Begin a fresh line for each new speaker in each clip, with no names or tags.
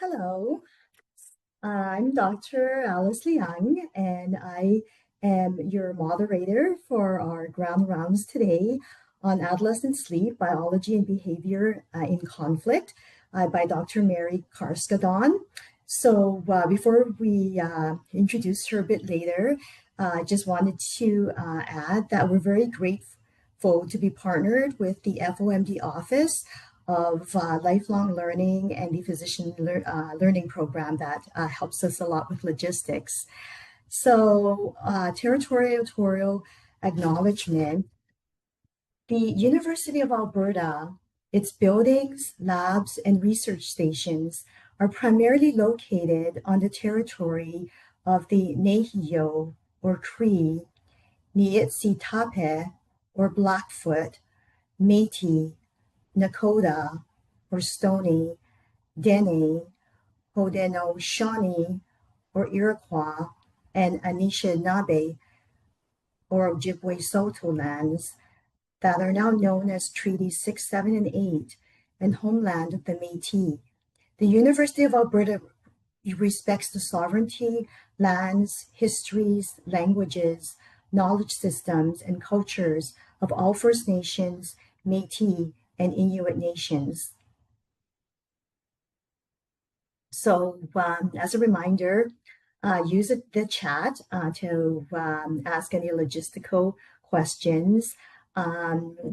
Hello, I'm Dr. Alice Liang, and I am your moderator for our ground rounds today on adolescent sleep, biology, and behavior in conflict by Dr. Mary Carskadon. So before we introduce her a bit later, I just wanted to add that we're very grateful to be partnered with the FOMD office of lifelong learning and the learning program that helps us a lot with logistics. So, territorial acknowledgement. The University of Alberta, its buildings, labs, and research stations are primarily located on the territory of the Nehiyot or Cree, Niitsitape or Blackfoot, Métis, Nakota or Stony, Dene, Haudenosaunee or Iroquois, and Anishinaabe or Ojibwe Saulteaux lands that are now known as Treaties 6, 7, and 8 and homeland of the Métis. The University of Alberta respects the sovereignty, lands, histories, languages, knowledge systems, and cultures of all First Nations, Métis, and Inuit nations. So as a reminder, use the chat to ask any logistical questions.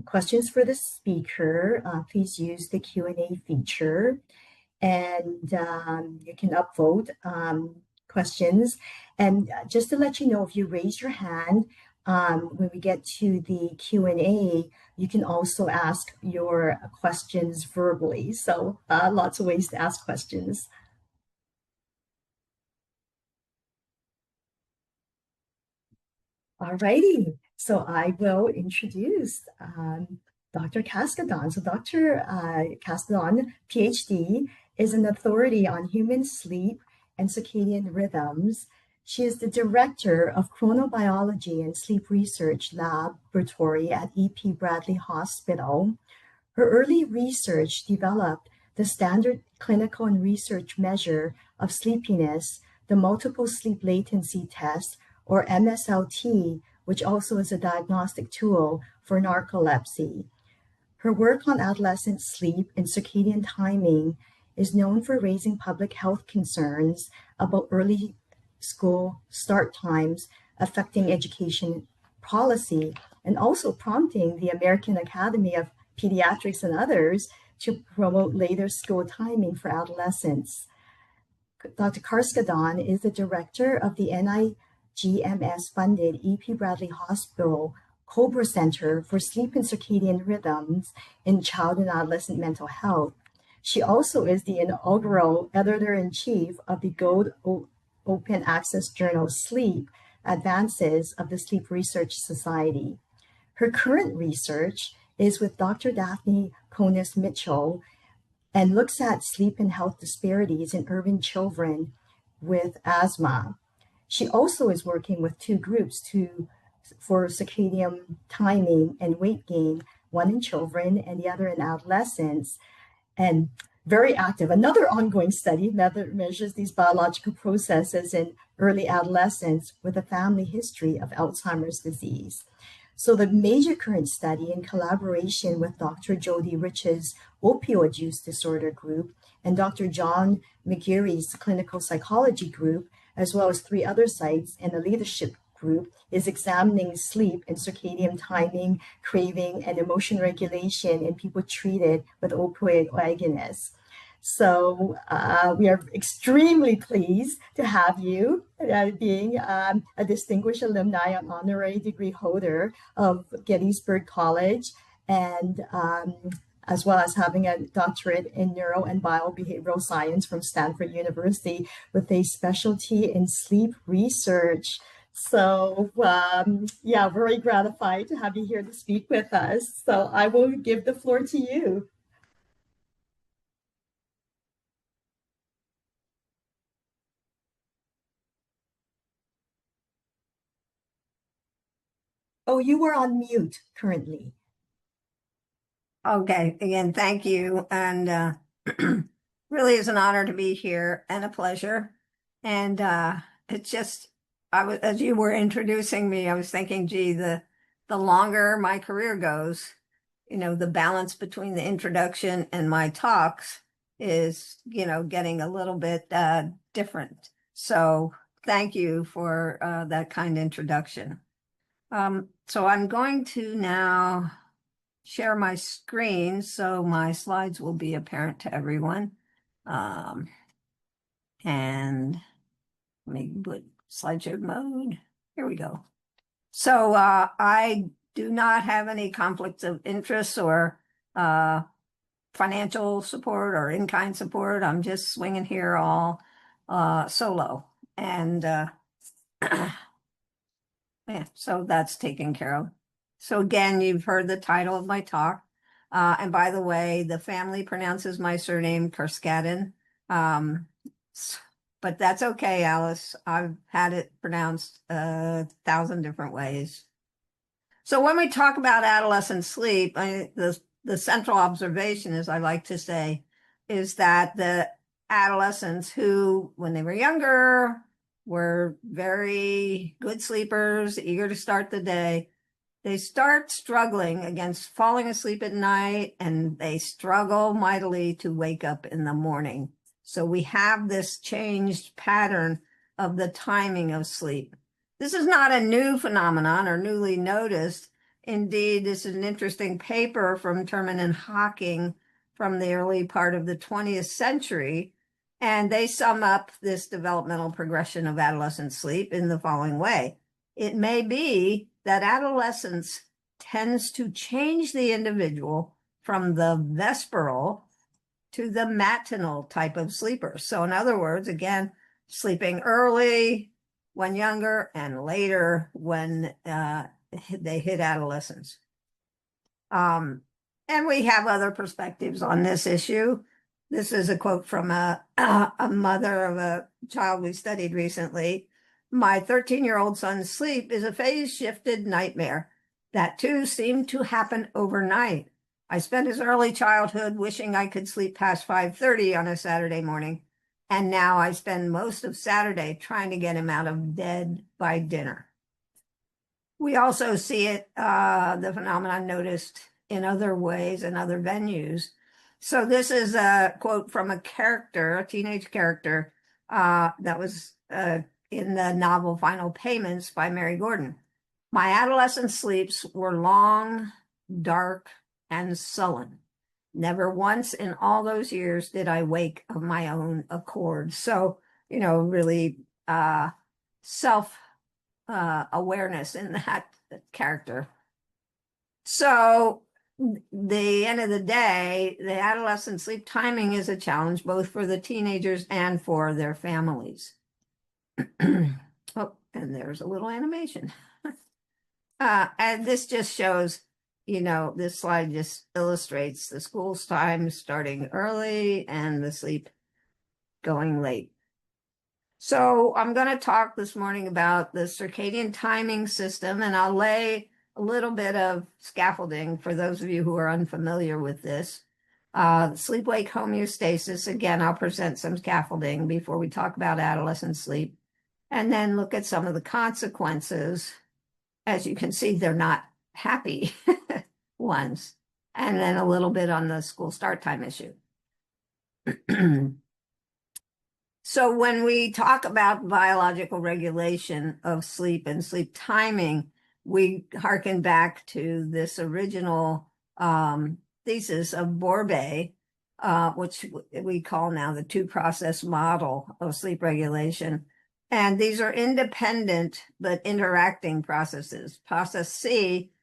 Questions for the speaker, please use the Q&A feature, and you can upvote questions. And just to let you know, if you raise your hand, when we get to the Q&A, you can also ask your questions verbally. So lots of ways to ask questions. All righty, so I will introduce Dr. Carskadon. So Dr. Carskadon, PhD, is an authority on human sleep and circadian rhythms. She is the director of chronobiology and sleep research laboratory at E.P. Bradley Hospital. Her early research developed the standard clinical and research measure of sleepiness, the multiple sleep latency test, or MSLT, which also is a diagnostic tool for narcolepsy. Her work on adolescent sleep and circadian timing is known for raising public health concerns about early school start times affecting education policy, and also prompting the American Academy of Pediatrics and others to promote later school timing for adolescents. Dr. Carskadon is the director of the NIGMS-funded E.P. Bradley Hospital Cobra Center for Sleep and Circadian Rhythms in Child and Adolescent Mental Health. She also is the inaugural editor-in-chief of the Gold Open Access journal Sleep, Advances of the Sleep Research Society. Her current research is with Dr. Daphne Konis-Mitchell and looks at sleep and health disparities in urban children with asthma. She also is working with two groups for circadian timing and weight gain, one in children and the other in adolescents, and very active. Another ongoing study that measures these biological processes in early adolescence with a family history of Alzheimer's disease. So the major current study, in collaboration with Dr. Jody Rich's opioid use disorder group and Dr. John McGeary's clinical psychology group, as well as 3 other sites and a leadership group, is examining sleep and circadian timing, craving, and emotion regulation in people treated with opioid agonists. So we are extremely pleased to have you, being a distinguished alumni and honorary degree holder of Gettysburg College, and as well as having a doctorate in neuro and biobehavioral science from Stanford University with a specialty in sleep research. So yeah, very gratified to have you here to speak with us. So I will give the floor to you. Oh, you were on mute currently.
Okay, again, thank you. And Really is an honor to be here and a pleasure. And it's just, as you were introducing me, I was thinking, gee, the longer my career goes, the balance between the introduction and my talks is, getting a little bit different. So thank you for that kind introduction. So I'm going to now share my screen so my slides will be apparent to everyone. Um, and let me put slideshow mode. Here we go. So I do not have any conflicts of interest or financial support or in-kind support. I'm just swinging here all solo. And yeah, so that's taken care of. So again, you've heard the title of my talk. And by the way, the family pronounces my surname Carskadon. But that's okay, Alice. I've had it pronounced 1,000 different ways. So when we talk about adolescent sleep, the central observation, as I like to say, is that the adolescents who, when they were younger, were very good sleepers, eager to start the day, they start struggling against falling asleep at night, and they struggle mightily to wake up in the morning. So we have this changed pattern of the timing of sleep. This is not a new phenomenon or newly noticed. Indeed, this is an interesting paper from Terman and Hawking from the early part of the 20th century. And they sum up this developmental progression of adolescent sleep in the following way. It may be that adolescence tends to change the individual from the vesperal to the matinal type of sleeper. So in other words, again, sleeping early when younger and later when they hit adolescence. And we have other perspectives on this issue. This is a quote from a mother of a child we studied recently. My 13-year-old son's sleep is a phase-shifted nightmare. That too seemed to happen overnight. I spent his early childhood wishing I could sleep past 5:30 on a Saturday morning, and now I spend most of Saturday trying to get him out of bed by dinner. We also see it, the phenomenon noticed in other ways and other venues. So this is a quote from a character, a teenage character, that was in the novel Final Payments by Mary Gordon. My adolescent sleeps were long, dark, and sullen. Never once in all those years did I wake of my own accord. So, really self awareness in that character. So, the end of the day, the adolescent sleep timing is a challenge both for the teenagers and for their families. Oh, and there's a little animation. And this just shows, this slide just illustrates the school's time starting early and the sleep going late. So I'm going to talk this morning about the circadian timing system, and I'll lay a little bit of scaffolding for those of you who are unfamiliar with this. Sleep-wake homeostasis, again, I'll present some scaffolding before we talk about adolescent sleep, and then look at some of the consequences. As you can see, they're not happy ones. And then a little bit on the school start time issue. So when we talk about biological regulation of sleep and sleep timing, we hearken back to this original thesis of Borbet, which we call now the two-process model of sleep regulation. And these are independent but interacting processes. Process C,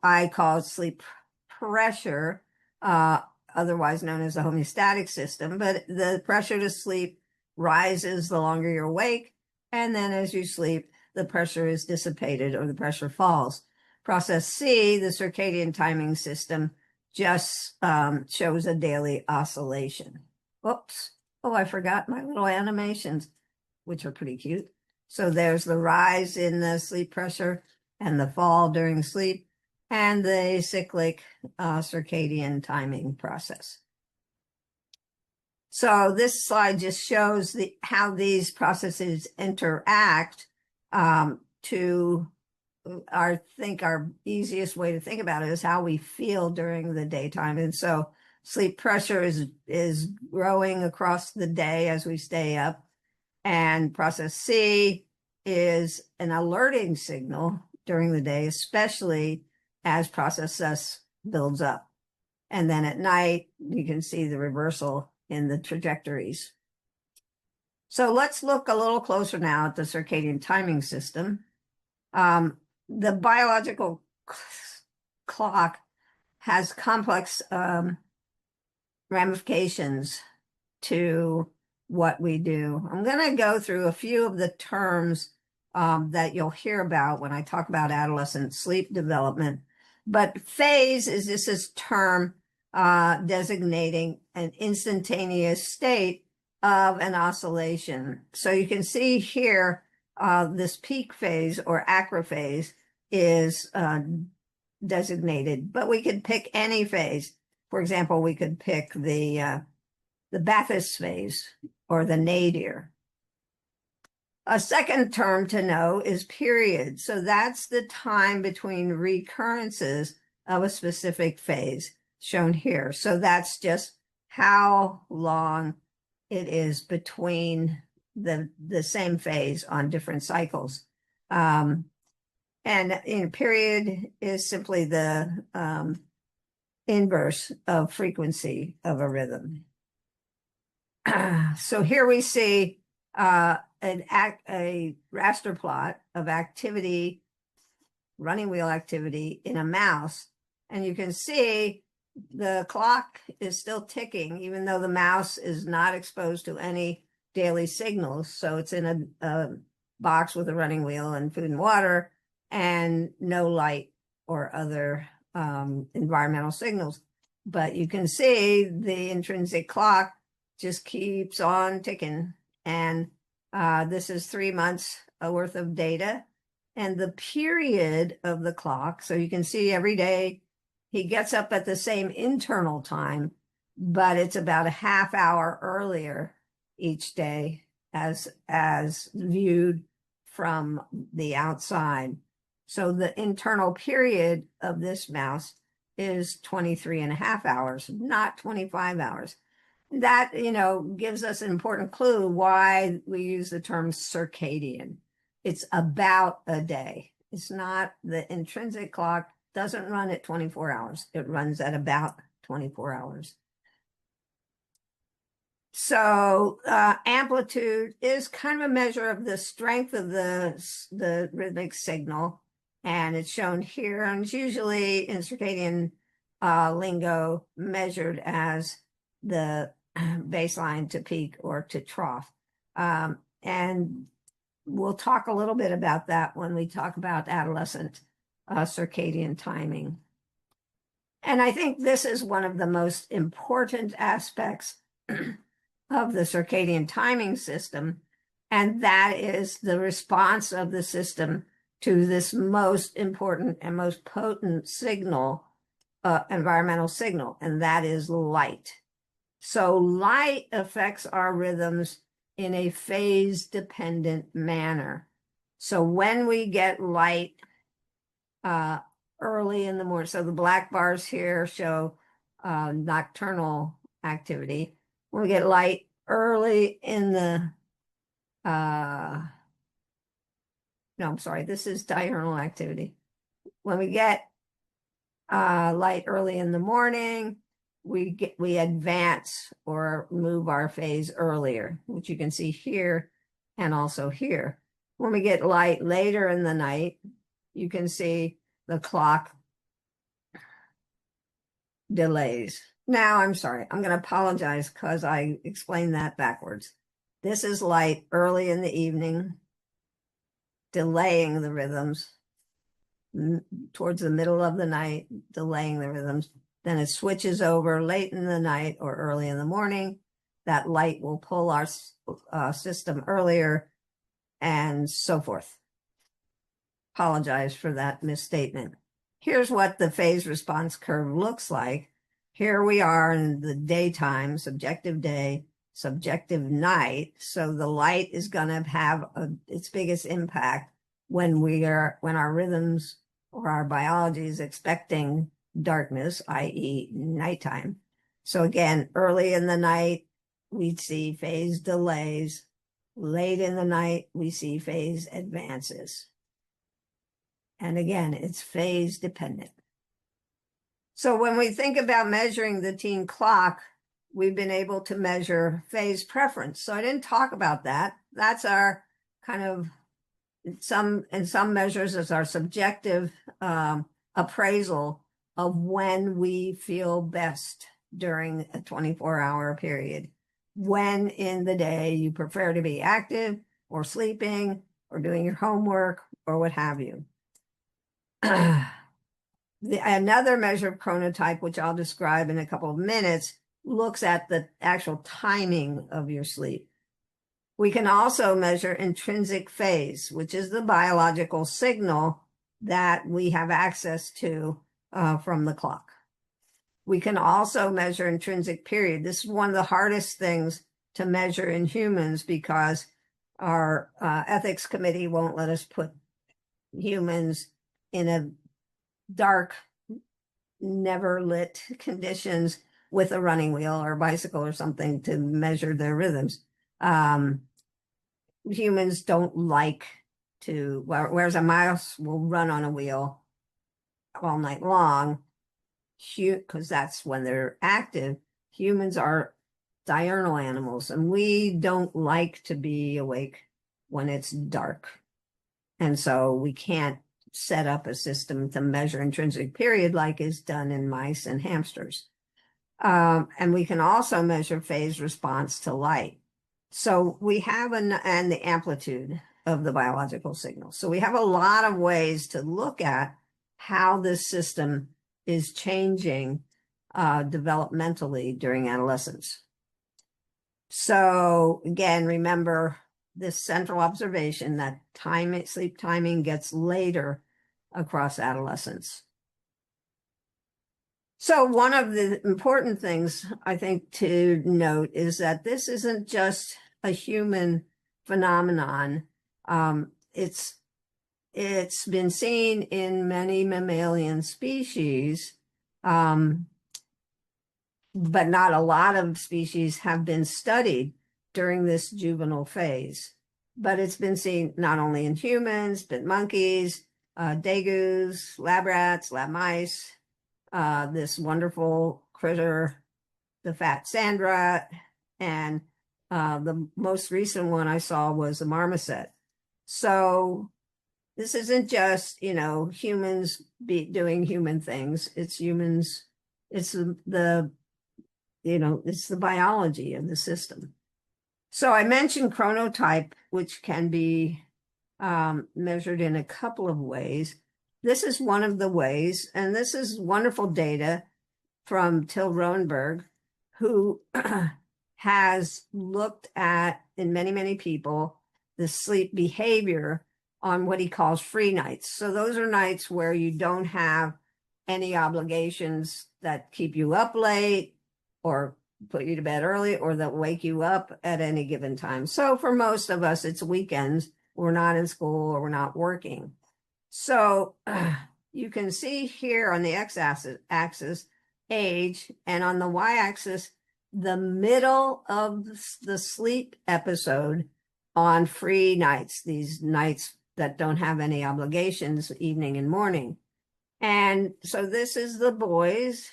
I call sleep pressure, otherwise known as the homeostatic system, but the pressure to sleep rises the longer you're awake, and then as you sleep, the pressure is dissipated or the pressure falls. Process C, the circadian timing system, just shows a daily oscillation. Oops. Oh, I forgot my little animations, which are pretty cute. So there's the rise in the sleep pressure and the fall during sleep and the cyclic circadian timing process. So this slide just shows how these processes interact. To I think our easiest way to think about it is how we feel during the daytime. And so sleep pressure is growing across the day as we stay up. And process C is an alerting signal during the day, especially as process S builds up. And then at night, you can see the reversal in the trajectories. So let's look a little closer now at the circadian timing system. The biological clock has complex ramifications to what we do. I'm going to go through a few of the terms that you'll hear about when I talk about adolescent sleep development. But phase is just this term designating an instantaneous state of an oscillation. So you can see here, this peak phase or acrophase is designated, but we could pick any phase. For example, we could pick the Bathys phase or the nadir. A second term to know is period. So that's the time between recurrences of a specific phase shown here. So that's just how long it is between the same phase on different cycles. And period is simply the inverse of frequency of a rhythm. So here we see a raster plot of activity, running wheel activity in a mouse. And you can see the clock is still ticking, even though the mouse is not exposed to any daily signals. So it's in a box with a running wheel and food and water and no light or other environmental signals. But you can see the intrinsic clock just keeps on ticking. And this is 3 months worth of data. And the period of the clock, so you can see every day he gets up at the same internal time, but it's about a half hour earlier each day as viewed from the outside. So the internal period of this mouse is 23 and a half hours, not 25 hours. That, gives us an important clue why we use the term circadian. It's about a day. It's not, the intrinsic clock doesn't run at 24 hours. It runs at about 24 hours. So amplitude is kind of a measure of the strength of the rhythmic signal. And it's shown here. And it's usually in circadian lingo measured as the baseline to peak or to trough. And we'll talk a little bit about that when we talk about adolescent circadian timing. And I think this is one of the most important aspects of the circadian timing system, and that is the response of the system to this most important and most potent signal, environmental signal, and that is light. So light affects our rhythms in a phase-dependent manner. So when we get light early in the morning, so the black bars here show nocturnal activity. When we get light early in the, no, I'm sorry, this is diurnal activity. When we get light early in the morning, we advance or move our phase earlier, which you can see here and also here. When we get light later in the night, you can see the clock delays. Now, I'm sorry, I'm going to apologize because I explained that backwards. This is light early in the evening, delaying the rhythms towards the middle of the night, delaying the rhythms. Then it switches over late in the night or early in the morning. That light will pull our system earlier and so forth. Apologize for that misstatement. Here's what the phase response curve looks like. Here we are in the daytime, subjective day, subjective night. So the light is going to have its biggest impact when our rhythms or our biology is expecting darkness, i.e. nighttime. So again, early in the night, we see phase delays. Late in the night, we see phase advances. And again, it's phase dependent. So when we think about measuring the teen clock, we've been able to measure phase preference. So I didn't talk about that. That's our kind of, in some measures, is our subjective appraisal of when we feel best during a 24-hour period. When in the day you prefer to be active or sleeping or doing your homework or what have you. Another measure of chronotype, which I'll describe in a couple of minutes, looks at the actual timing of your sleep. We can also measure intrinsic phase, which is the biological signal that we have access to from the clock. We can also measure intrinsic period. This is one of the hardest things to measure in humans because our ethics committee won't let us put humans in a dark, never lit conditions with a running wheel or bicycle or something to measure their rhythms. Humans don't like to, whereas a mouse will run on a wheel all night long, because that's when they're active. Humans are diurnal animals, and we don't like to be awake when it's dark. And so we can't set up a system to measure intrinsic period like is done in mice and hamsters. And we can also measure phase response to light. So we have and the amplitude of the biological signal. So we have a lot of ways to look at how this system is changing developmentally during adolescence. So again, remember this central observation that sleep timing gets later across adolescence. So one of the important things I think to note is that this isn't just a human phenomenon. It's been seen in many mammalian species, but not a lot of species have been studied during this juvenile phase. But it's been seen not only in humans, but monkeys, degus, lab rats, lab mice, this wonderful critter, the fat sand rat, and the most recent one I saw was a marmoset. So this isn't just, humans doing human things. It's humans. It's the biology of the system. So I mentioned chronotype, which can be measured in a couple of ways. This is one of the ways, and this is wonderful data from Till Roenberg, who has looked at, in many, many people, the sleep behavior on what he calls free nights. So those are nights where you don't have any obligations that keep you up late or put you to bed early or that wake you up at any given time. So for most of us, it's weekends. We're not in school or we're not working. So you can see here on the x-axis age, and on the y-axis, the middle of the sleep episode on free nights, these nights that don't have any obligations, evening and morning. And so this is the boys,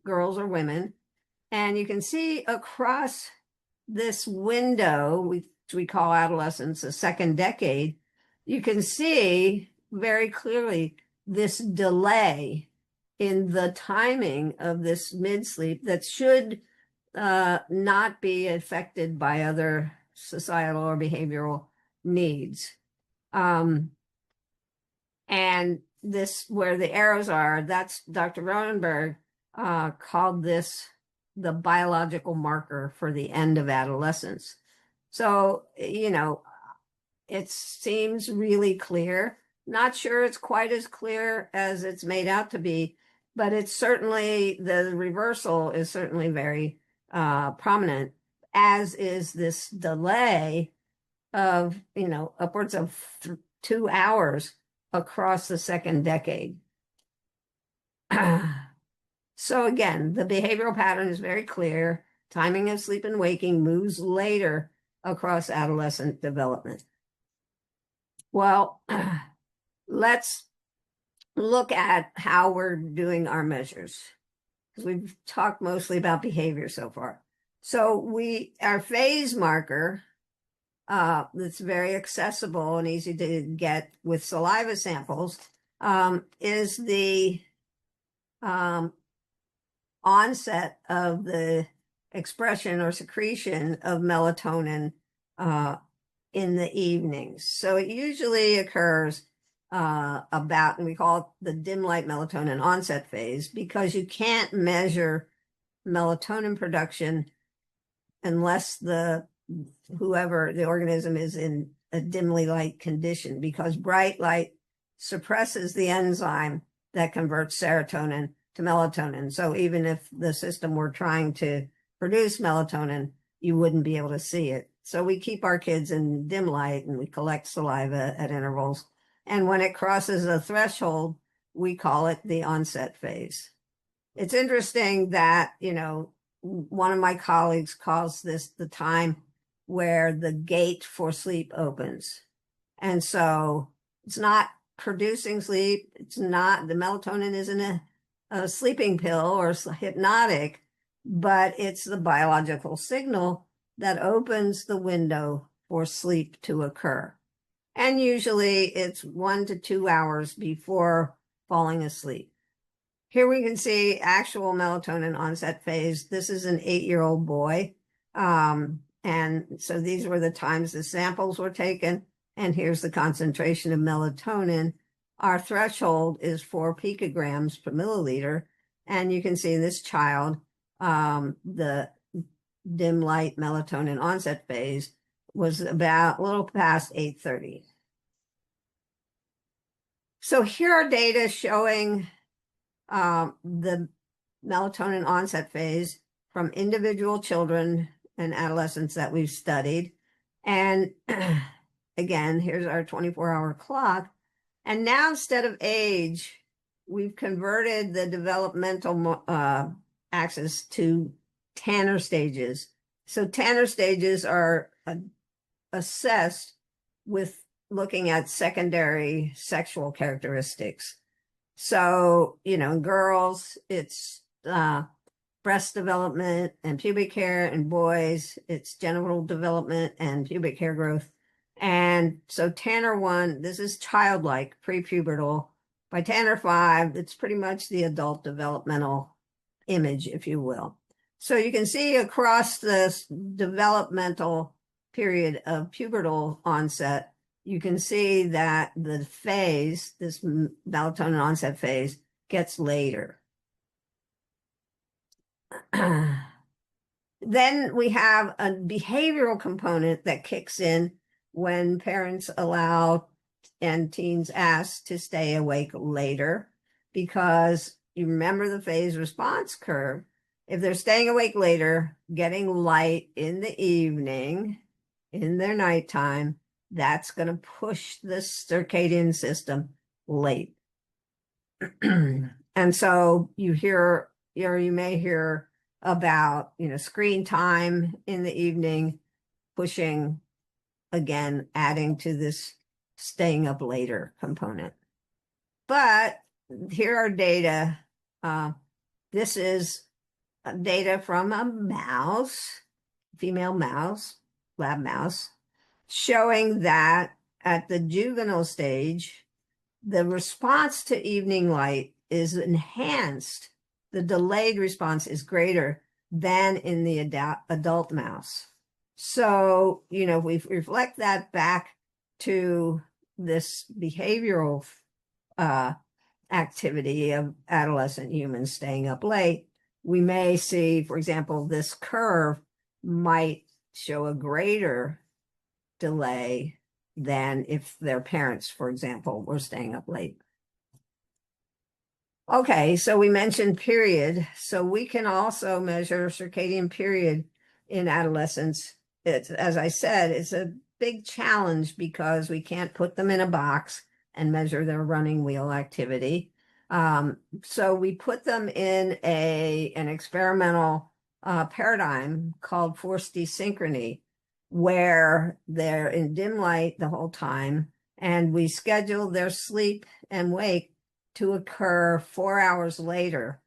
girls or women, and you can see across this window, which we call adolescence, a second decade, you can see very clearly this delay in the timing of this mid-sleep that should not be affected by other societal or behavioral needs. And this, where the arrows are, that's Dr. Roenberg called this the biological marker for the end of adolescence. So, it seems really clear. Not sure it's quite as clear as it's made out to be, but it's certainly, the reversal is certainly very prominent as is this delay of, upwards of 2 hours across the second decade. So again, the behavioral pattern is very clear. Timing of sleep and waking moves later across adolescent development. Well, let's look at how we're doing our measures, because we've talked mostly about behavior so far. So our phase marker, that's very accessible and easy to get with saliva samples, is the onset of the expression or secretion of melatonin in the evenings. So it usually occurs and we call it the dim light melatonin onset phase, because you can't measure melatonin production unless whoever the organism is in a dimly light condition, because bright light suppresses the enzyme that converts serotonin to melatonin. So even if the system were trying to produce melatonin, you wouldn't be able to see it. So we keep our kids in dim light and we collect saliva at intervals. And when it crosses a threshold, we call it the onset phase. It's interesting that, one of my colleagues calls this the time where the gate for sleep opens. And so it's not producing sleep. The melatonin isn't a sleeping pill or hypnotic, but it's the biological signal that opens the window for sleep to occur. And usually it's 1 to 2 hours before falling asleep. Here we can see actual melatonin onset phase. This is an 8-year-old boy. And so these were the times the samples were taken. And here's the concentration of melatonin. Our threshold is 4 picograms per milliliter. And you can see in this child, the dim light melatonin onset phase was about a little past 8:30. So here are data showing the melatonin onset phase from individual children and adolescents that we've studied. And again, here's our 24-hour clock. And now instead of age, we've converted the developmental axis to Tanner stages. So Tanner stages are assessed with looking at secondary sexual characteristics. So, in girls, it's breast development and pubic hair. In boys, it's genital development and pubic hair growth. And so Tanner 1, this is childlike, prepubertal. By Tanner 5, it's pretty much the adult developmental image, if you will. So you can see across this developmental period of pubertal onset, you can see that the phase, this melatonin onset phase, gets later. Then we have a behavioral component that kicks in when parents allow and teens ask to stay awake later, because you remember the phase response curve. If they're staying awake later, getting light in the evening, in their nighttime, that's going to push the circadian system late. And so you may hear about, screen time in the evening, pushing, again, adding to this staying up later component. But here are data. This is data from a mouse, female mouse, lab mouse, showing that at the juvenile stage, the response to evening light is enhanced. The delayed response is greater than in the adult mouse. So, if we reflect that back to this behavioral activity of adolescent humans staying up late, we may see, for example, this curve might show a greater delay than if their parents, for example, were staying up late. Okay, so we mentioned period. So we can also measure circadian period in adolescence. It's, as I said, it's a big challenge because we can't put them in a box and measure their running wheel activity. So we put them in an experimental paradigm called forced desynchrony, where they're in dim light the whole time, and we schedule their sleep and wake to occur 4 hours later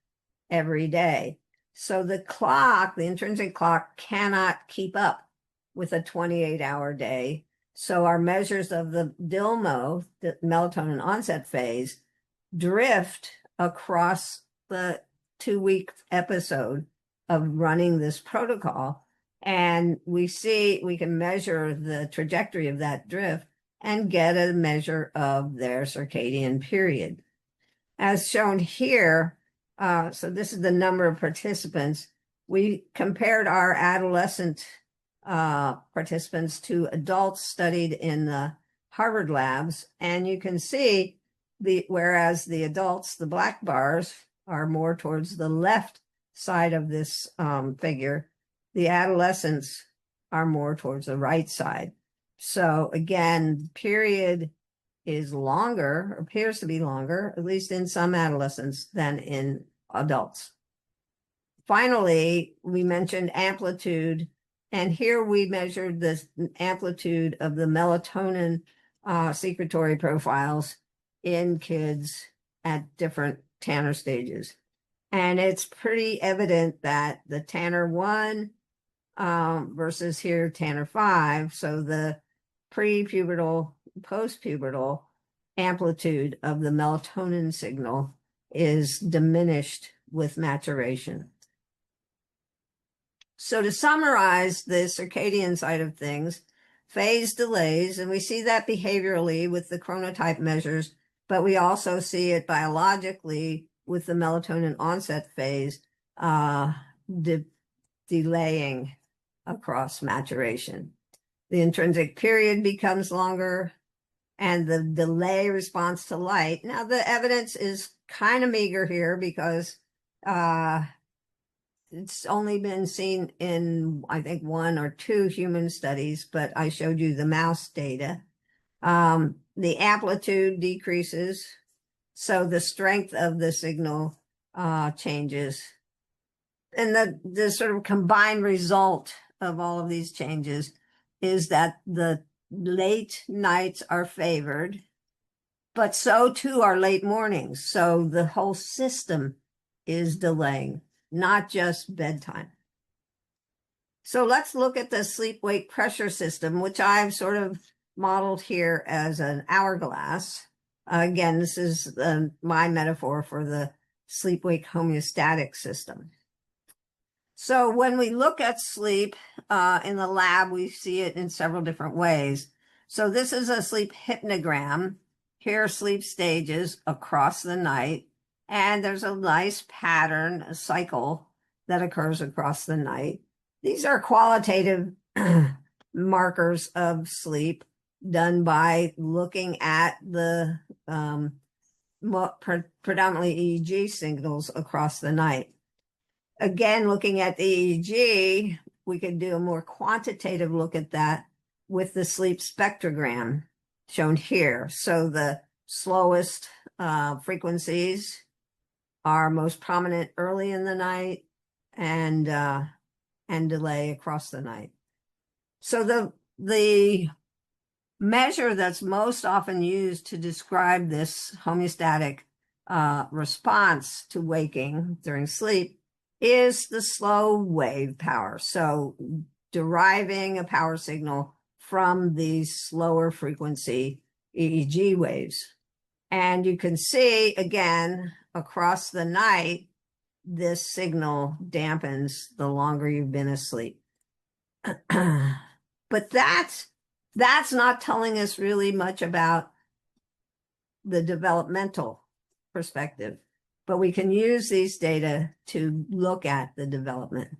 every day. So the clock, the intrinsic clock, cannot keep up with a 28-hour day. So our measures of the DILMO, the melatonin onset phase, drift across the 2-week episode of running this protocol. And we can measure the trajectory of that drift and get a measure of their circadian period. As shown here, so this is the number of participants. We compared our adolescent participants to adults studied in the Harvard labs, and you can see whereas the adults, the black bars, are more towards the left side of this figure, the adolescents are more towards the right side. So again, period is longer, appears to be longer, at least in some adolescents, than in adults. Finally, we mentioned amplitude, and here we measured the amplitude of the melatonin secretory profiles in kids at different Tanner stages. And it's pretty evident that the Tanner 1 versus here Tanner 5, so the pre-pubertal, post-pubertal amplitude of the melatonin signal is diminished with maturation. So to summarize the circadian side of things, phase delays, and we see that behaviorally with the chronotype measures, but we also see it biologically with the melatonin onset phase delaying across maturation. The intrinsic period becomes longer, and the delay response to light. Now, the evidence is kind of meager here because it's only been seen in, I think, 1 or 2 human studies, but I showed you the mouse data. The amplitude decreases, so the strength of the signal changes. And the sort of combined result of all of these changes is that the late nights are favored, but so too are late mornings. So the whole system is delaying, not just bedtime. So let's look at the sleep-wake pressure system, which I've sort of modeled here as an hourglass. Again, this is my metaphor for the sleep-wake homeostatic system. So when we look at sleep in the lab, we see it in several different ways. So this is a sleep hypnogram. Here are sleep stages across the night. And there's a nice pattern, a cycle that occurs across the night. These are qualitative markers of sleep done by looking at the predominantly EEG signals across the night. Again, looking at the EEG, we could do a more quantitative look at that with the sleep spectrogram shown here. So the slowest frequencies are most prominent early in the night and delay across the night. So the measure that's most often used to describe this homeostatic response to waking during sleep is the slow wave power. So deriving a power signal from these slower frequency EEG waves. And you can see, again, across the night, this signal dampens the longer you've been asleep. But that's not telling us really much about the developmental perspective, but we can use these data to look at the development.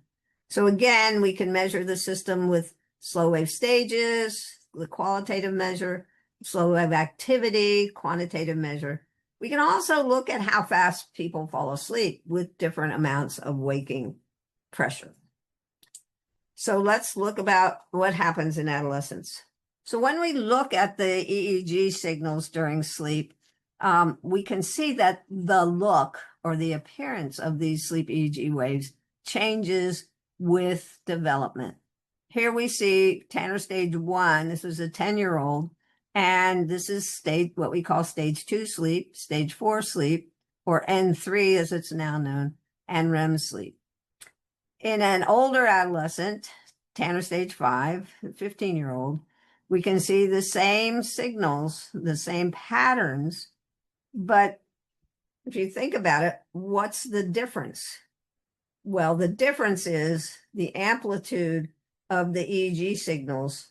So again, we can measure the system with slow wave stages, the qualitative measure, slow wave activity, quantitative measure. We can also look at how fast people fall asleep with different amounts of waking pressure. So let's look about what happens in adolescence. So when we look at the EEG signals during sleep, we can see that the look or the appearance of these sleep EEG waves changes with development. Here we see Tanner stage 1. This is a 10-year-old, and this is what we call stage 2 sleep, stage 4 sleep, or N3 as it's now known, and REM sleep. In an older adolescent, Tanner stage 5, 15-year-old, we can see the same signals, the same patterns, but if you think about it, what's the difference? Well, the difference is the amplitude of the EEG signals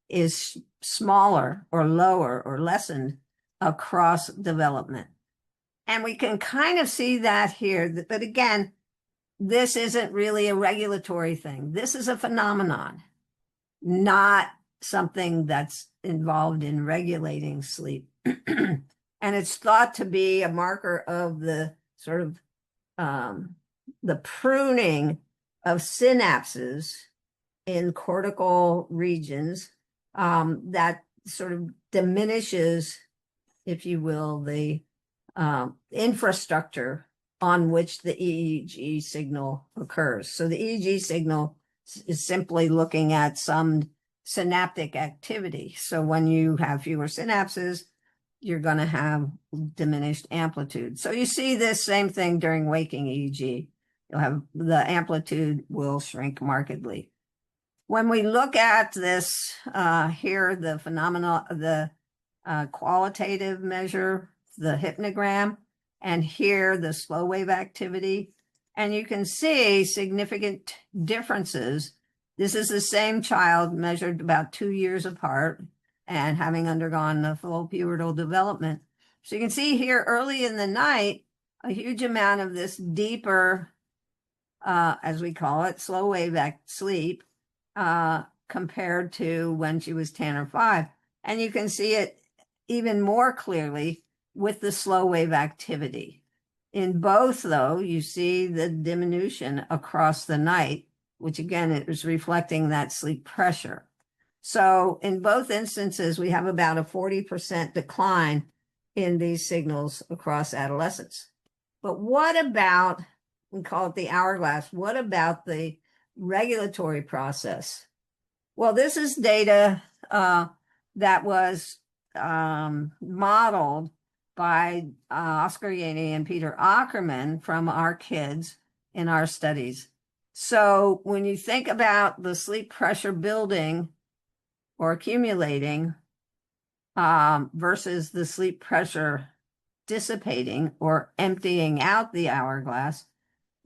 is smaller or lower or lessened across development. And we can kind of see that here, but again, this isn't really a regulatory thing. This is a phenomenon, not something that's involved in regulating sleep. And it's thought to be a marker of the sort of the pruning of synapses in cortical regions that sort of diminishes, if you will, the infrastructure on which the EEG signal occurs. So the EEG signal is simply looking at some synaptic activity. So when you have fewer synapses, you're going to have diminished amplitude. So you see this same thing during waking EEG. You'll have the amplitude will shrink markedly. When we look at this here, the phenomena, the qualitative measure, the hypnogram, and here the slow wave activity, and you can see significant differences. This is the same child measured about 2 years apart and having undergone the full pubertal development. So you can see here early in the night, a huge amount of this deeper, as we call it, slow wave sleep compared to when she was 10 or 5. And you can see it even more clearly with the slow wave activity. In both, though, you see the diminution across the night, which again, it is reflecting that sleep pressure. So in both instances, we have about a 40% decline in these signals across adolescence. But what about, we call it the hourglass, what about the regulatory process? Well, this is data that was modeled by Oscar Yaney and Peter Ackerman from our kids in our studies. So when you think about the sleep pressure building or accumulating versus the sleep pressure dissipating or emptying out the hourglass,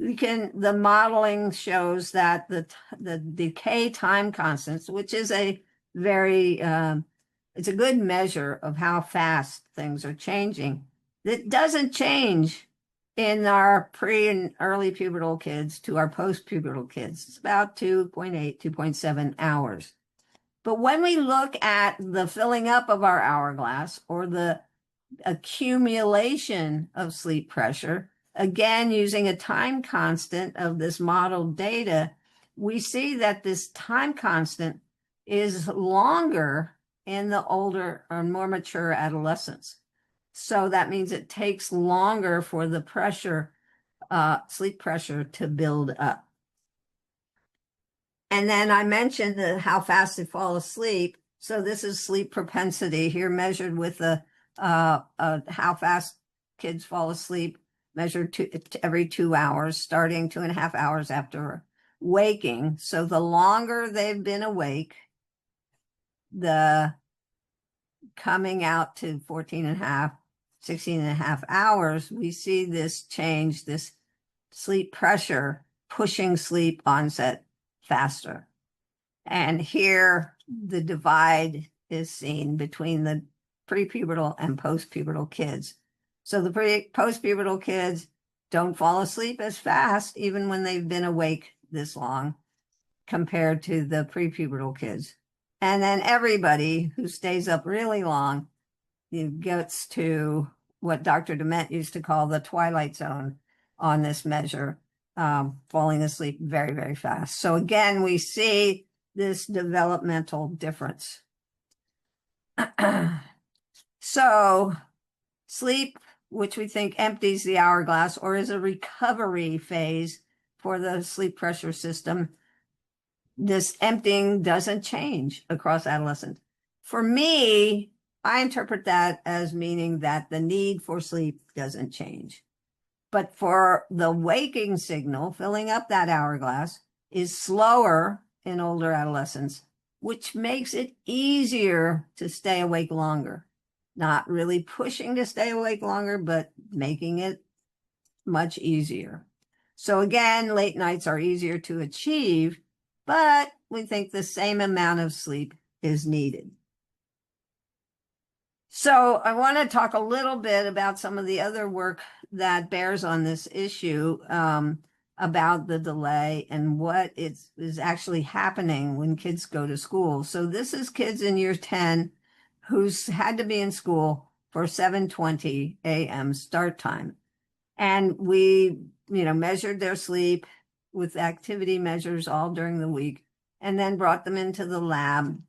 the modeling shows that the decay time constants, which is a very it's a good measure of how fast things are changing. It doesn't change in our pre and early pubertal kids to our post-pubertal kids. It's about 2.8, 2.7 hours. But when we look at the filling up of our hourglass or the accumulation of sleep pressure, again, using a time constant of this modeled data, we see that this time constant is longer in the older or more mature adolescents. So that means it takes longer for the pressure, sleep pressure to build up. And then I mentioned how fast they fall asleep. So this is sleep propensity here measured with how fast kids fall asleep, measured every 2 hours, starting 2.5 hours after waking. So the longer they've been awake, the coming out to 16.5 hours, we see this change, this sleep pressure pushing sleep onset faster. And here the divide is seen between the prepubertal and postpubertal kids. So the postpubertal kids don't fall asleep as fast, even when they've been awake this long, compared to the prepubertal kids. And then everybody who stays up really long gets to what Dr. Dement used to call the twilight zone on this measure. falling asleep very, very fast. So again, we see this developmental difference. So sleep, which we think empties the hourglass or is a recovery phase for the sleep pressure system, this emptying doesn't change across adolescence. For me, I interpret that as meaning that the need for sleep doesn't change. But for the waking signal, filling up that hourglass is slower in older adolescents, which makes it easier to stay awake longer. Not really pushing to stay awake longer, but making it much easier. So again, late nights are easier to achieve, but we think the same amount of sleep is needed. So I want to talk a little bit about some of the other work that bears on this issue about the delay and what is actually happening when kids go to school. So this is kids in year 10 who's had to be in school for 7:20 a.m. start time. And we, measured their sleep with activity measures all during the week and then brought them into the lab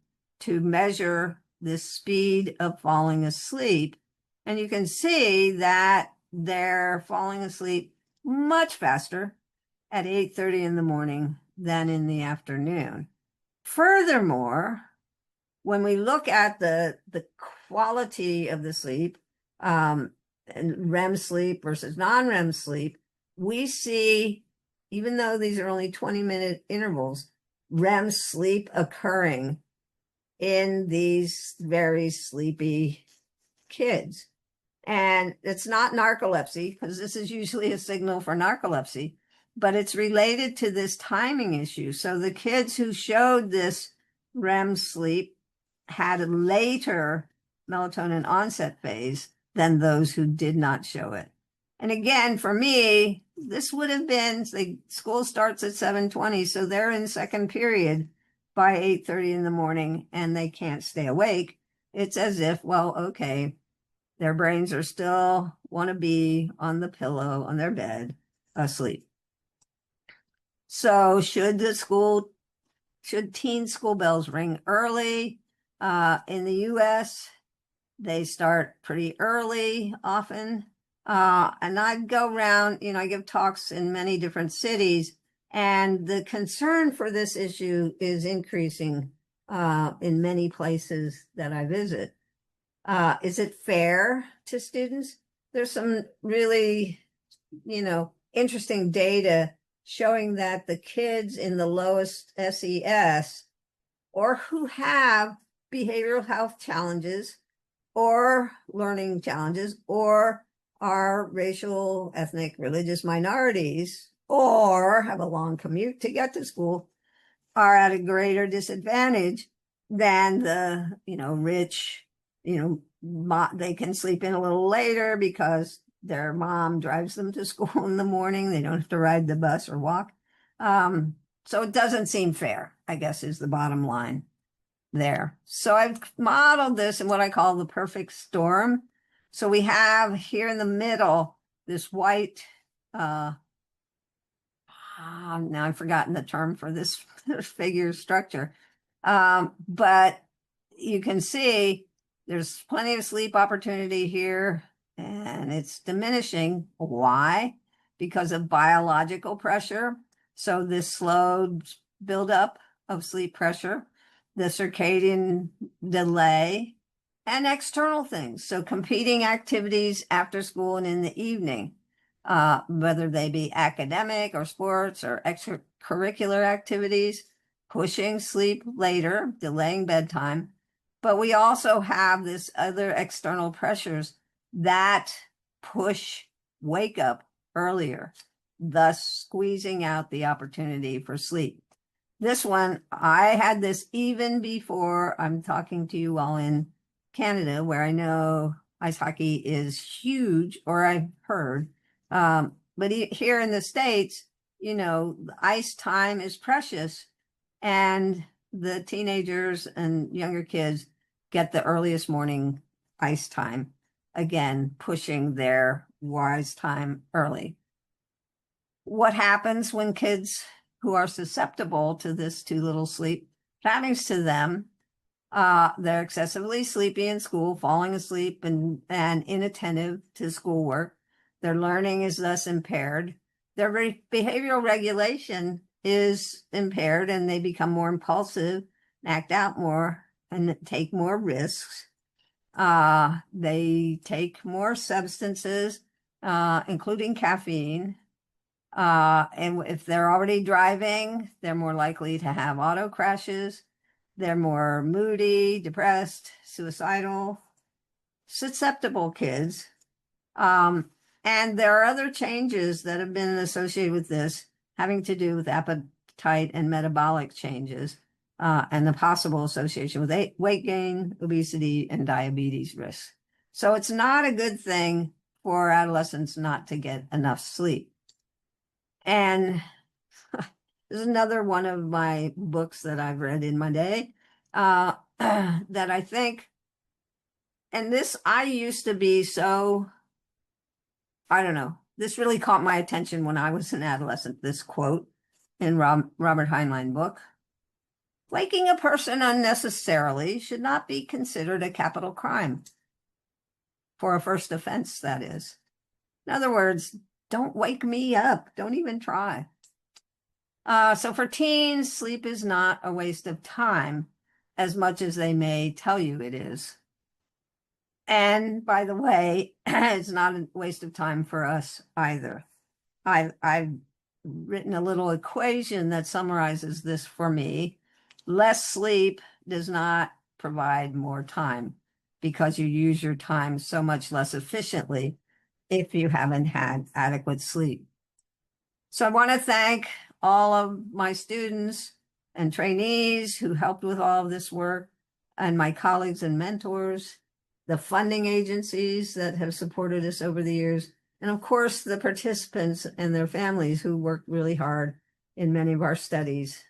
to measure the speed of falling asleep. And you can see that they're falling asleep much faster at 8:30 in the morning than in the afternoon. Furthermore, when we look at the quality of the sleep, and REM sleep versus non-REM sleep, we see, even though these are only 20-minute intervals, REM sleep occurring in these very sleepy kids. And it's not narcolepsy, because this is usually a signal for narcolepsy, but it's related to this timing issue. So the kids who showed this REM sleep had a later melatonin onset phase than those who did not show it. And again, for me, this would have been, school starts at 7:20, so they're in second period by 8:30 in the morning and they can't stay awake. It's as if, well, okay, their brains are still want to be on the pillow, on their bed, asleep. So should teen school bells ring early? In the US, they start pretty early often. And I go around, I give talks in many different cities, and the concern for this issue is increasing in many places that I visit. Is it fair to students? There's some really, interesting data showing that the kids in the lowest SES or who have behavioral health challenges or learning challenges or are racial, ethnic, religious minorities or have a long commute to get to school are at a greater disadvantage than the, rich, they can sleep in a little later because their mom drives them to school in the morning. They don't have to ride the bus or walk. So it doesn't seem fair, I guess, is the bottom line there. So I've modeled this in what I call the perfect storm. So we have here in the middle this white, now I've forgotten the term for this figure structure. But you can see there's plenty of sleep opportunity here and it's diminishing. Why? Because of biological pressure. So this slowed buildup of sleep pressure, the circadian delay, and external things. So competing activities after school and in the evening, whether they be academic or sports or extracurricular activities, pushing sleep later, delaying bedtime. But we also have this other external pressures that push wake up earlier, thus squeezing out the opportunity for sleep. This one, I had this even before I'm talking to you all in Canada, where I know ice hockey is huge, or I've heard. But here in the States, ice time is precious, and the teenagers and younger kids get the earliest morning ice time, again, pushing their wise time early. what happens when kids who are susceptible to this too little sleep happens to them. They're excessively sleepy in school, falling asleep and inattentive to schoolwork. Their learning is thus impaired. Their behavioral regulation is impaired, and they become more impulsive, act out more, and take more risks. They take more substances, including caffeine. And if they're already driving, they're more likely to have auto crashes. They're more moody, depressed, suicidal, susceptible kids. And there are other changes that have been associated with this, having to do with appetite and metabolic changes, and the possible association with weight gain, obesity, and diabetes risks. So it's not a good thing for adolescents not to get enough sleep. And this is another one of my books that I've read in my day, that I think, and this, I used to be so, I don't know, this really caught my attention when I was an adolescent, this quote in Robert Heinlein book. Waking a person unnecessarily should not be considered a capital crime. For a first offense, that is. In other words, don't wake me up. Don't even try. So for teens, sleep is not a waste of time as much as they may tell you it is. And by the way, it's not a waste of time for us either. I've written a little equation that summarizes this for me. Less sleep does not provide more time because you use your time so much less efficiently if you haven't had adequate sleep. So I want to thank all of my students and trainees who helped with all of this work, and my colleagues and mentors, the funding agencies that have supported us over the years, and of course, the participants and their families who worked really hard in many of our studies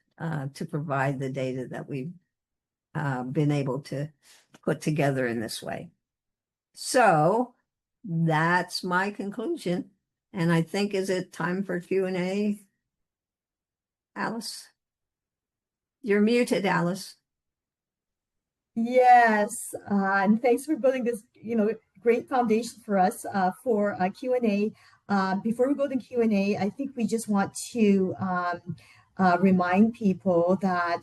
to provide the data that we've been able to put together in this way. So that's my conclusion. And I think, is it time for Q&A? Alice? You're muted, Alice.
Yes, and thanks for building this, great foundation for us for Q&A. Before we go to Q&A, I think we just want to remind people that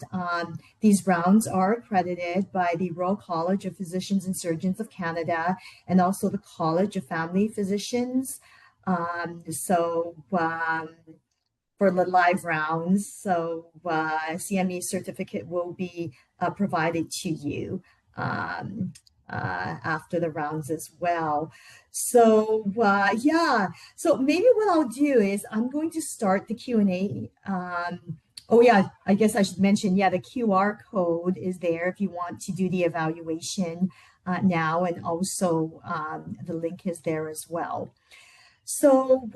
these rounds are accredited by the Royal College of Physicians and Surgeons of Canada and also the College of Family Physicians. For the live rounds, so CME certificate will be provided to you after the rounds as well. So yeah, so maybe what I'll do is I'm going to start the Q&A. Oh yeah, I guess I should mention, yeah, the QR code is there if you want to do the evaluation now, and also the link is there as well. So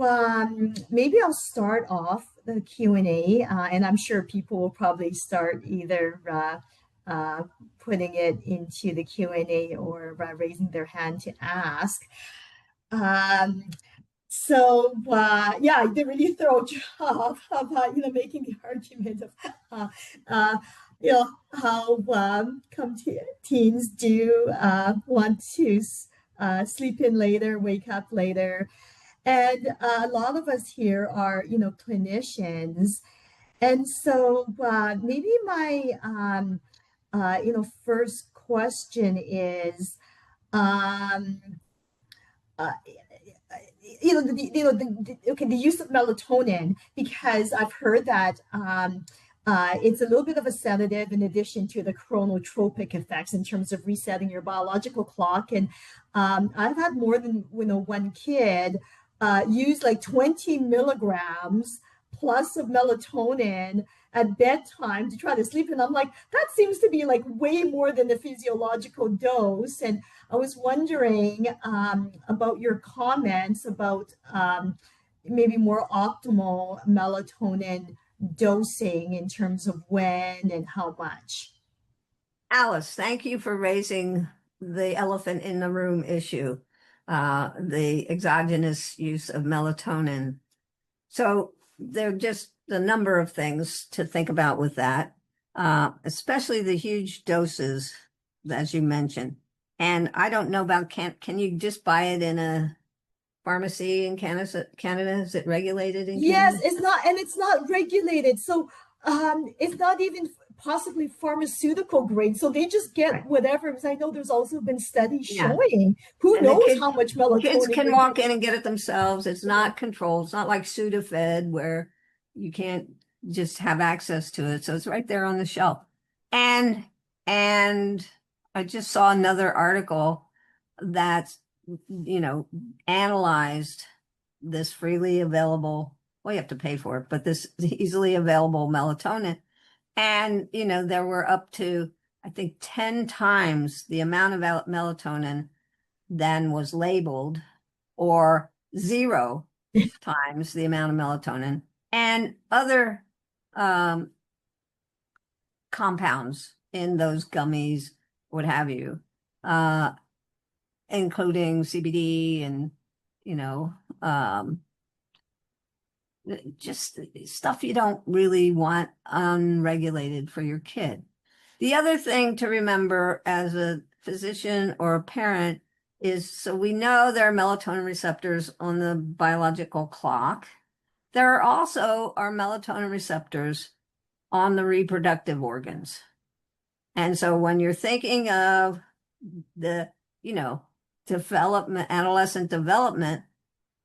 maybe I'll start off the Q&A, and I'm sure people will probably start either putting it into the Q&A or raising their hand to ask. So yeah, I did a really thorough job of making the argument of how teens do want to sleep in later, wake up later. And a lot of us here are, clinicians. And so maybe my, first question is, the use of melatonin, because I've heard that it's a little bit of a sedative in addition to the chronotropic effects in terms of resetting your biological clock. And I've had more than one kid use like 20 milligrams plus of melatonin at bedtime to try to sleep. And I'm like, that seems to be like way more than the physiological dose. And I was wondering about your comments about maybe more optimal melatonin dosing in terms of when and how much.
Alice, thank you for raising the elephant in the room issue, the exogenous use of melatonin. So there are just a number of things to think about with that, especially the huge doses, as you mentioned. And I don't know about, can you just buy it in a pharmacy in Canada? Is it regulated in
Yes,
Canada?
it's not, and it's not regulated. So it's not even possibly pharmaceutical grade. So they just get
Right.
whatever. Because I know there's also been studies
Yeah.
showing who
And the
knows how much
kids
melatonin
can
you're
walk
getting.
in and get it themselves. It's
Yeah.
not controlled. It's not like Sudafed where you can't just have access to it. So it's right there on the shelf. And and I just saw another article that, analyzed this freely available, well, you have to pay for it, but this easily available melatonin. And, there were up to, I think, 10 times the amount of melatonin than was labeled, or 0 times the amount of melatonin, and other um, compounds in those gummies, what have you, uh, including CBD and, you know, um, just stuff you don't really want unregulated for your kid. The other thing to remember as a physician or a parent is, so we know there are melatonin receptors on the biological clock. There are also our melatonin receptors on the reproductive organs. And so when you're thinking of the, adolescent development,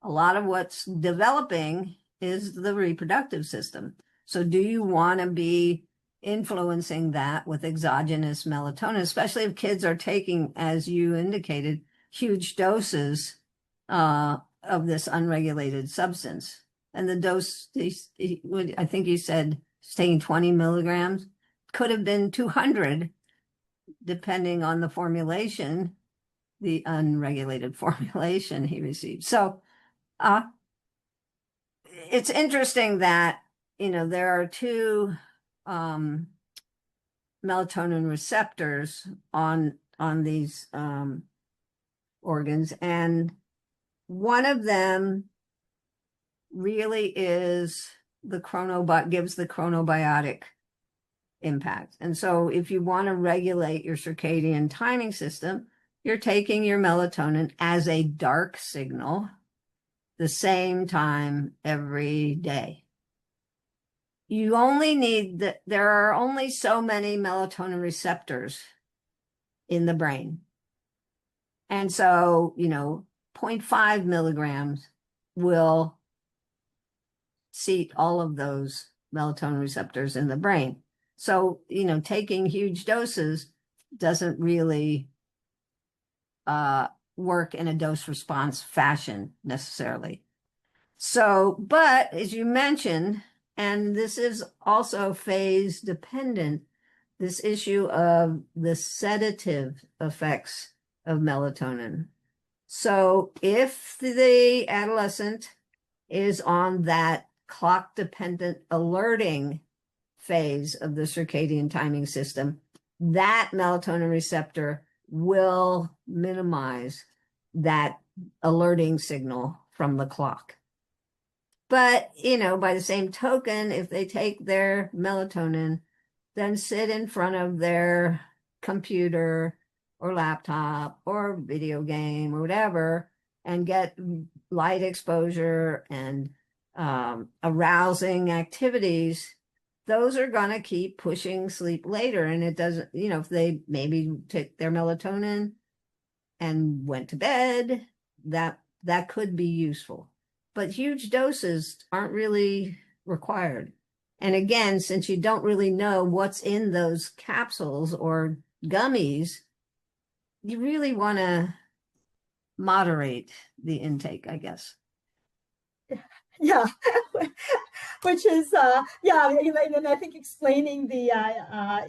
a lot of what's developing is the reproductive system. So do you want to be influencing that with exogenous melatonin, especially if kids are taking, as you indicated, huge doses of this unregulated substance? And the dose, I think you said, taking 20 milligrams, could have been 200, depending on the formulation, the unregulated formulation he received. So it's interesting that, there are two melatonin receptors on these organs, and one of them really is gives the chronobiotic impact. And so if you want to regulate your circadian timing system, you're taking your melatonin as a dark signal the same time every day. You only need there are only so many melatonin receptors in the brain. And so, 0.5 milligrams will seat all of those melatonin receptors in the brain. So, taking huge doses doesn't really work in a dose response fashion necessarily. So, but as you mentioned, and this is also phase dependent, this issue of the sedative effects of melatonin. So if the adolescent is on that clock dependent alerting phase of the circadian timing system, that melatonin receptor will minimize that alerting signal from the clock. But, by the same token, if they take their melatonin, then sit in front of their computer or laptop or video game or whatever and get light exposure and arousing activities, those are going to keep pushing sleep later. And it doesn't, if they maybe took their melatonin and went to bed, that could be useful. But huge doses aren't really required. And again, since you don't really know what's in those capsules or gummies, you really want to moderate the intake, I guess.
Yeah, which is and I think explaining the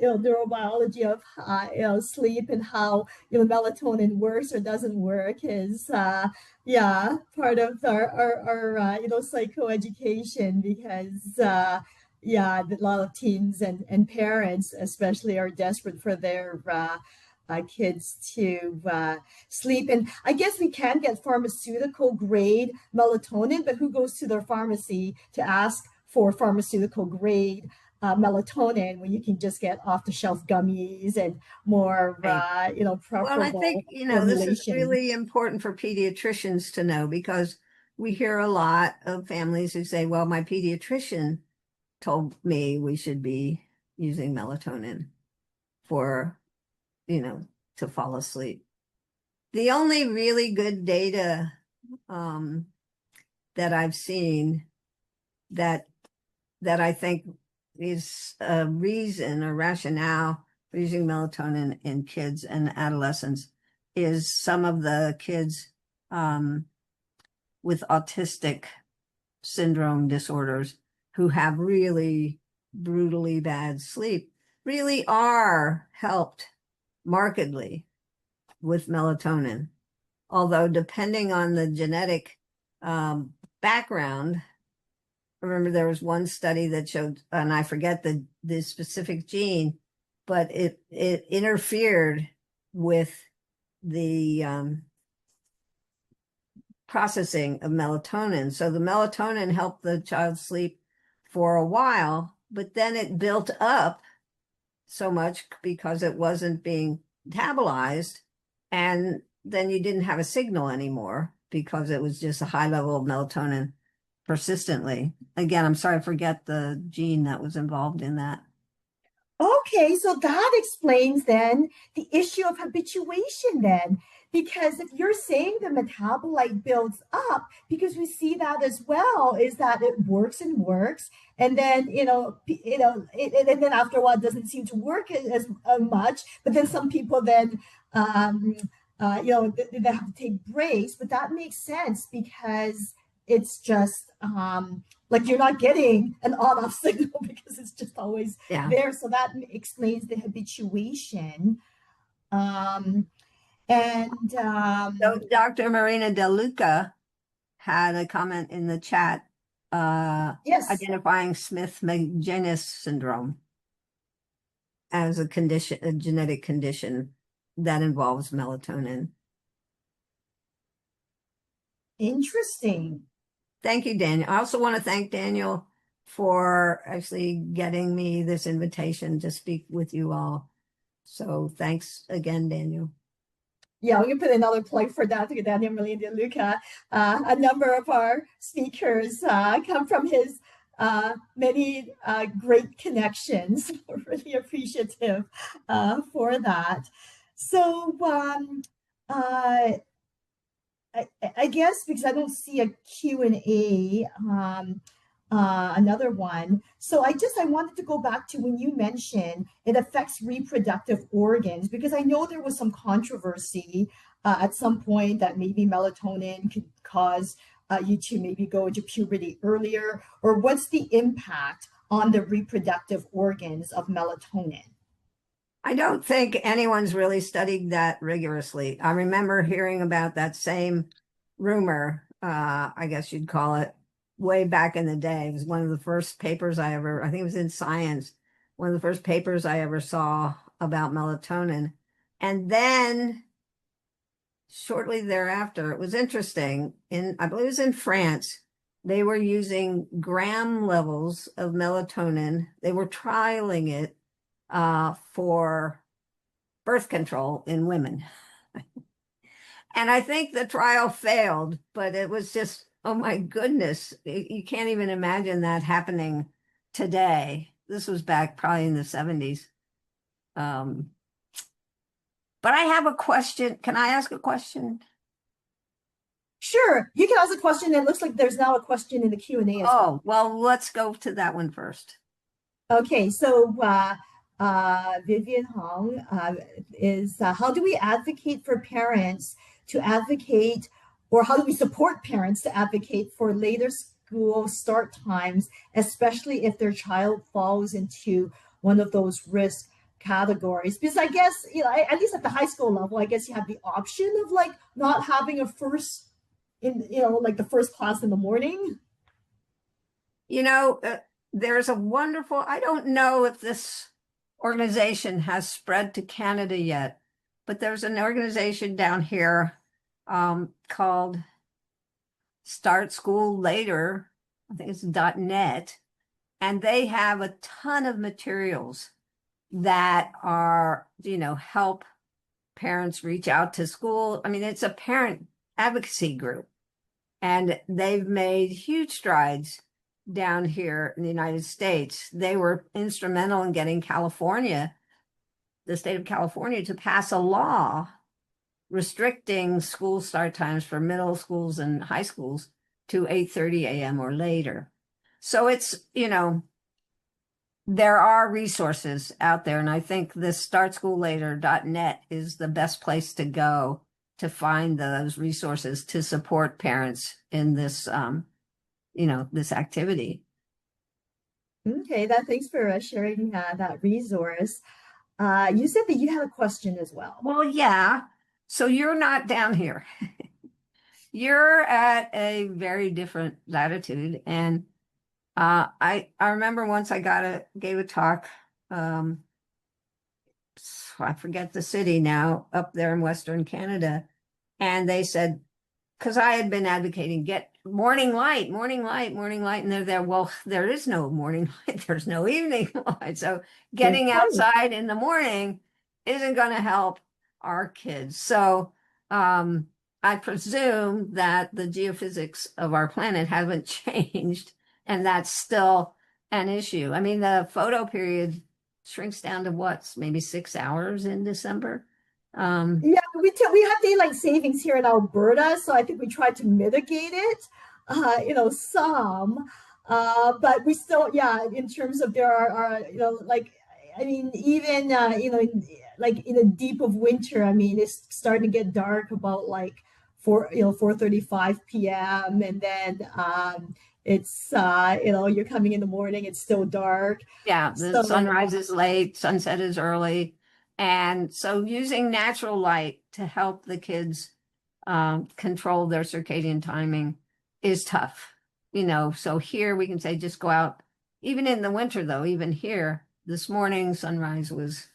neurobiology of sleep and how melatonin works or doesn't work is part of our psychoeducation, because a lot of teens and parents especially are desperate for their kids to sleep. And I guess we can get pharmaceutical grade melatonin, but who goes to their pharmacy to ask for pharmaceutical grade melatonin when you can just get off the shelf gummies and more,
Right. Well, I think,
preferable
this is
formulation.
really important for pediatricians to know because we hear a lot of families who say, well, my pediatrician told me we should be using melatonin for, you know, to fall asleep. The only really good data um, that I've seen that I think is a reason or rationale for using melatonin in kids and adolescents is some of the kids with autistic syndrome disorders who have really brutally bad sleep really are helped markedly with melatonin. Although depending on the genetic background, I remember there was one study that showed, and I forget the specific gene, but it interfered with the processing of melatonin. So the melatonin helped the child sleep for a while, but then it built up so much because it wasn't being metabolized, and then you didn't have a signal anymore because it was just a high level of melatonin persistently. Again, I'm sorry, I forget the gene that was involved in that.
Okay, so that explains then the issue of habituation then. Because if you're saying the metabolite builds up, because we see that as well, is that it works and works, and then and then after a while it doesn't seem to work as much. But then some people then um, they have to take breaks. But that makes sense because it's just like you're not getting an on-off signal because it's just always
Yeah.
there. So that explains the habituation. Um, and
So Dr. Marina De Luca had a comment in the chat
yes,
identifying Smith-Magenis syndrome as a condition, a genetic condition that involves melatonin.
interesting.
Thank you, Daniel. I also want to thank Daniel for actually getting me this invitation to speak with you all. So thanks again, Daniel.
Yeah, we can put another plug for that to Daniel Melina Luca. A number of our speakers come from his many great connections. We're really appreciative for that. So I guess because I don't see a Q&A, another one. So I wanted to go back to when you mentioned it affects reproductive organs, because I know there was some controversy at some point that maybe melatonin could cause you to maybe go into puberty earlier, or what's the impact on the reproductive organs of melatonin?
I don't think anyone's really studied that rigorously. I remember hearing about that same rumor, I guess you'd call it, way back in the day. It was one of the first papers I think it was in Science, one of the first papers I ever saw about melatonin. And then shortly thereafter, it was interesting, I believe it was in France, they were using gram levels of melatonin. They were trialing it for birth control in women. And I think the trial failed, but it was just, oh my goodness, you can't even imagine that happening today. This was back probably in the 70s. Um, but I have a question. Can I ask a question?
Sure, you can ask a question. It looks like there's now a question in the Q&A as well.
Oh, well, let's go to that one first.
Okay, so Vivian Hong is how do we advocate for parents to advocate, or how do we support parents to advocate for later school start times, especially if their child falls into one of those risk categories? Because I guess, at least at the high school level, I guess you have the option of like not having a first in, like the first class in the morning.
You know, there's a wonderful, I don't know if this organization has spread to Canada yet, but there's an organization down here called Start School Later. I think it's .net. And they have a ton of materials that are, help parents reach out to school. I mean, it's a parent advocacy group, and they've made huge strides down here in the United States. They were instrumental in getting the state of California, to pass a law restricting school start times for middle schools and high schools to 8:30 a.m. or later. So it's, there are resources out there. And I think this startscoollater.net is the best place to go to find those resources to support parents in this, this activity.
Okay, thanks for sharing that resource. You said that you had a question as well.
Well, yeah. So you're not down here. You're at a very different latitude. And I remember once I gave a talk, I forget the city now, up there in Western Canada. And they said, because I had been advocating, get morning light, morning light, morning light. And they're there, well, there is no morning light. There's no evening light. So getting outside in the morning isn't going to help our kids. So I presume that the geophysics of our planet haven't changed, and that's still an issue. I mean, the photo period shrinks down to maybe 6 hours in December.
Yeah, we have daylight savings here in Alberta, so I think we tried to mitigate it, some, but we still, yeah, in terms of there are I mean, even in the deep of winter, I mean, it's starting to get dark about 4:35 p.m. and then it's you're coming in the morning, it's still dark.
Yeah, the sunrise is late, sunset is early. And so using natural light to help the kids control their circadian timing is tough. So here we can say just go out. Even in the winter, though, even here, this morning sunrise was,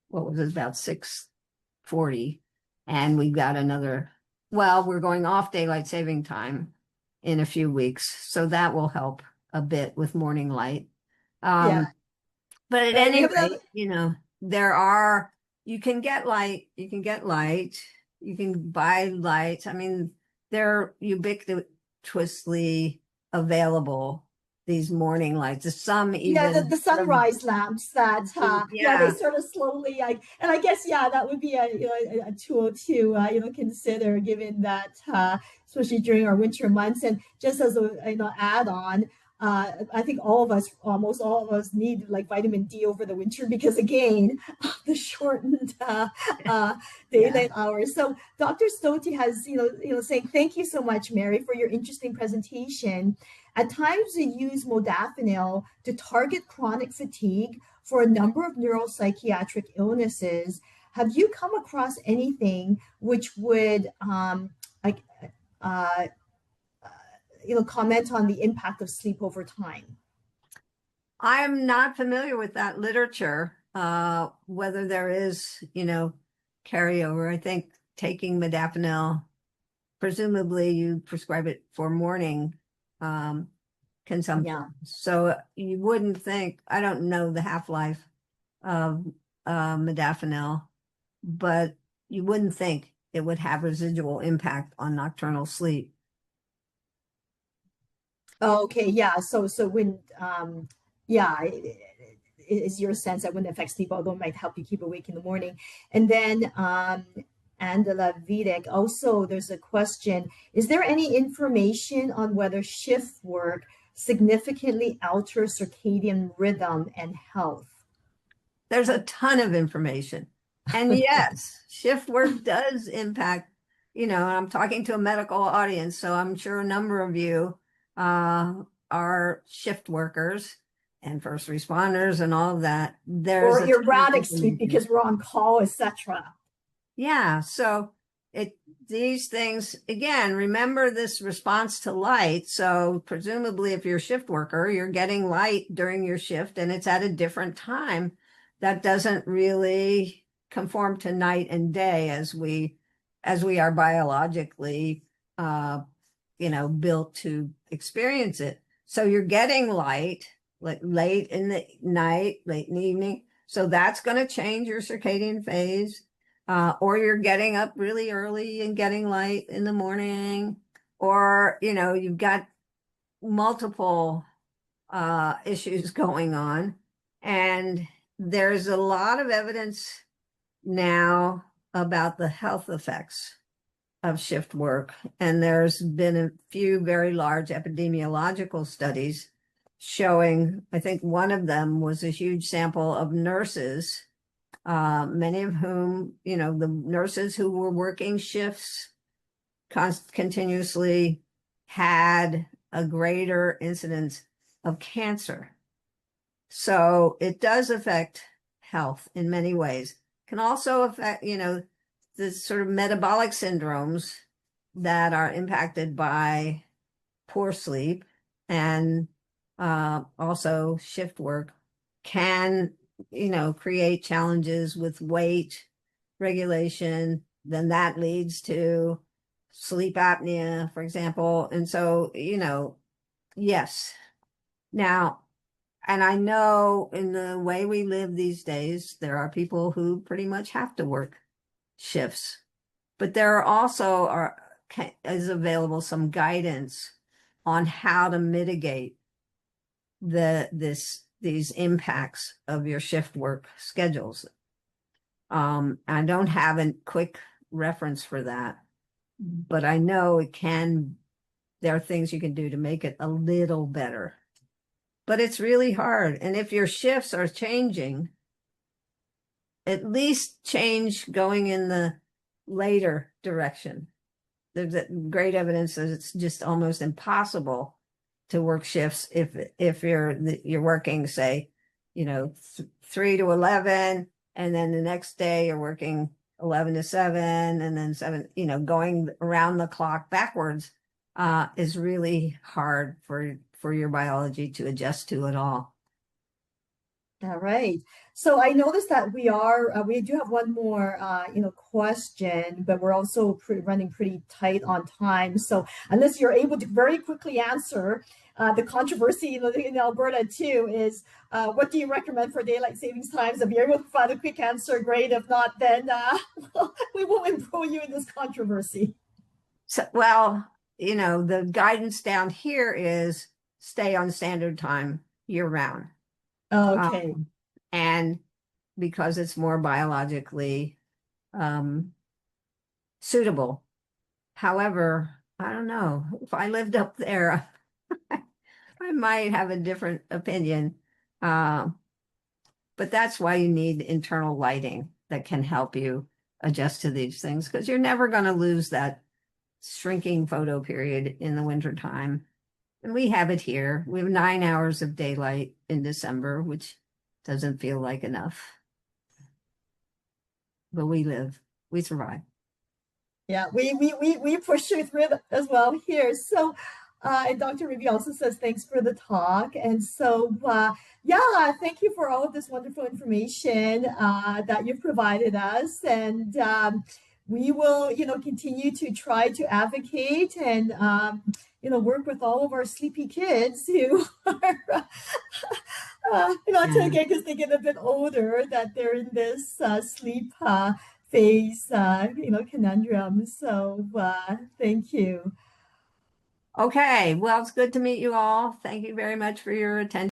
what was it, about 6:40. And we got we're going off daylight saving time in a few weeks. So that will help a bit with morning light.
Yeah.
But at any rate, you can get light, you can buy lights. I mean, they're ubiquitously available, these morning lights. Some even
the sunrise lamps that they sort of slowly and I guess that would be a tool to consider, given that especially during our winter months. And just as a add-on, I think almost all of us need vitamin D over the winter because, again, the shortened daylight hours. So Dr. Stoti has, saying, thank you so much, Mary, for your interesting presentation. At times we use modafinil to target chronic fatigue for a number of neuropsychiatric illnesses. Have you come across anything which would comment on the impact of sleep over time?
I'm not familiar with that literature, whether there is, carryover. I think taking modafinil, presumably you prescribe it for morning consumption.
Yeah.
So you wouldn't think, I don't know the half-life of modafinil, but you wouldn't think it would have residual impact on nocturnal sleep.
Okay, yeah. So when is your sense that wouldn't affect sleep, although it might help you keep awake in the morning? And then Andala Videk, also there's a question, is there any information on whether shift work significantly alters circadian rhythm and health?
There's a ton of information. And yes, shift work does impact, I'm talking to a medical audience, so I'm sure a number of you are shift workers and first responders and all of that. There's
or erratic sleep because we're on call, etc.
Yeah, so these things, again, remember this response to light. So presumably if you're a shift worker, you're getting light during your shift and it's at a different time. That doesn't really conform to night and day as we are biologically built to experience it. So you're getting light like late in the night, late in the evening. So that's going to change your circadian phase. Or you're getting up really early and getting light in the morning, or, you've got multiple issues going on. And there's a lot of evidence now about the health effects of shift work. And there's been a few very large epidemiological studies showing, I think one of them was a huge sample of nurses, many of whom, the nurses who were working shifts continuously had a greater incidence of cancer. So it does affect health in many ways. Can also affect, the sort of metabolic syndromes that are impacted by poor sleep and also shift work can, create challenges with weight regulation. Then that leads to sleep apnea, for example. And so, yes. Now, and I know in the way we live these days, there are people who pretty much have to work shifts, but there are also is available some guidance on how to mitigate these impacts of your shift work schedules. I don't have a quick reference for that, but I know there are things you can do to make it a little better. But it's really hard. And if your shifts are changing, at least change going in the later direction. There's great evidence that it's just almost impossible to work shifts if you're working, say, 3 to 11, and then the next day you're working 11 to 7, and then 7, going around the clock backwards is really hard for your biology to adjust to at all.
All right. So I noticed that we do have one more, question, but we're also running pretty tight on time. So unless you're able to very quickly answer, the controversy in Alberta too is, what do you recommend for daylight savings times? If you're able to provide a quick answer, great. If not, then we won't embroil you in this controversy.
So, well, the guidance down here is stay on standard time year round.
Okay.
And because it's more biologically suitable. However, I don't know. If I lived up there, I might have a different opinion. But that's why you need internal lighting that can help you adjust to these things, because you're never going to lose that shrinking photo period in the wintertime. And we have it here. We have 9 hours of daylight in December, which doesn't feel like enough. But we survive.
Yeah, we push through it as well here. So, and Dr. Ruby also says thanks for the talk. And so, yeah, thank you for all of this wonderful information that you've provided us. And we will, continue to try to advocate and, work with all of our sleepy kids who are, again, because they get a bit older, that they're in this sleep phase, conundrum. So thank you.
Okay, well, it's good to meet you all. Thank you very much for your attention.